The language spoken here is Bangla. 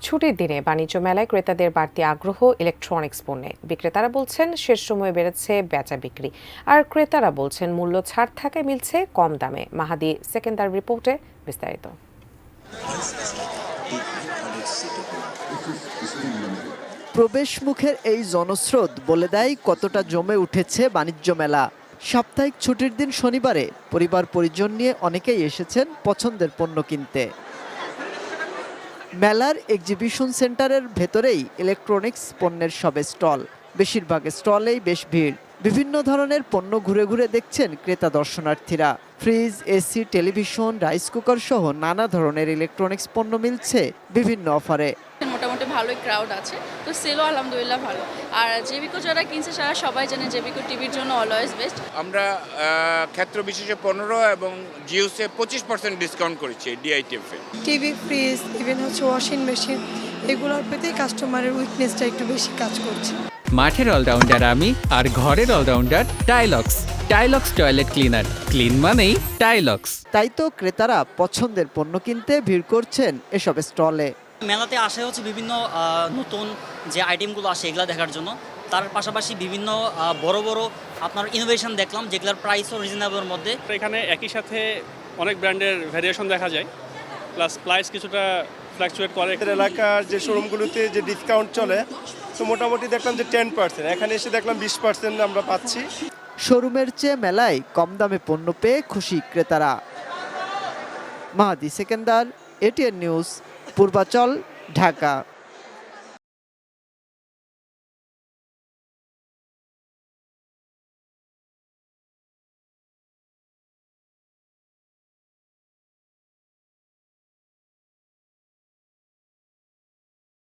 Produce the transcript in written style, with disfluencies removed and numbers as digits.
ছুটির দিনে বাণিজ্য মেলায় ক্রেতাদের বাড়তি আগ্রহ ইলেকট্রনিক্স পণ্যে। বিক্রেতারা বলছেন শেষ সময়ে বেড়েছে বেচা বিক্রি, আর ক্রেতারা বলছেন মূল্য ছাড় থাকায় মিলছে কম দামে। মাহাদি সেকেন্দার রিপোর্টে বিস্তারিত। প্রবেশ মুখের এই জনস্রোত বলে দেয় কতটা জমে উঠেছে বাণিজ্য মেলা। সাপ্তাহিক ছুটির দিন শনিবারে পরিবার পরিজন নিয়ে অনেকেই এসেছেন পছন্দের পণ্য কিনতে। মেলার এক্সিবিশন সেন্টারের ভেতরেই ইলেকট্রনিক্স পণ্যের সব স্টল। বেশিরভাগ স্টলেই বেশ ভিড়। বিভিন্ন ধরনের পণ্য ঘুরে ঘুরে দেখছেন ক্রেতা দর্শনার্থীরা। Fridge, AC, television, rice cooker সহ নানা ধরনের ইলেকট্রনিক্স পণ্য মিলছে বিভিন্ন অফারে। মোটামুটি ভালোই ক্রাউড আছে, তো সেলও আলহামদুলিল্লাহ ভালো। আর জেবিকো যারা কিনছে তারা সবাই জানে জেবিকো টিভির জন্য অলওয়েজ বেস্ট। আমরা ক্ষেত্র বিশেষে 15 এবং জিওসে 25% ডিসকাউন্ট করেছি ডিআইটিএফ এ। TV, fridge, even washing machine, এগুলোর প্রতি কাস্টমারের উইকনেসটা একটু বেশি কাজ করছে। মাঠের অলরাউন্ডার আমি, আর ঘরের allrounder Tylox. Tylox toilet cleaner, clean মানেই টাইলক্স। তাই তো ক্রেতারা পছন্দের পণ্য কিনতে ভিড় করছেন এসব স্টলে। মেলাতে আসা হচ্ছে বিভিন্ন নতুন যে আইটেমগুলো আসে এগুলো দেখার জন্য। তার পাশাপাশি বিভিন্ন বড় বড় আপনার ইনোভেশন দেখলাম, যেগুলোর প্রাইসও রিজনেবলের মধ্যে। এখানে একই সাথে অনেক ব্র্যান্ডের ভ্যারিয়েশন দেখা যায়, প্লাস প্রাইস কিছুটা ফ্ল্যাকচুয়েট করে। এলাকার যে শোরুমগুলোতে যে ডিসকাউন্ট চলে, তো মোটামুটি দেখলাম যে 10%, এখানে এসে দেখলাম 20% আমরা পাচ্ছি। শোরুমের চেয়ে মেলায় কম দামে পণ্য পেয়ে খুশি ক্রেতারা। মাহাদি সেকেন্দার, এটিএন নিউজ, পূর্বাচল, ঢাকা।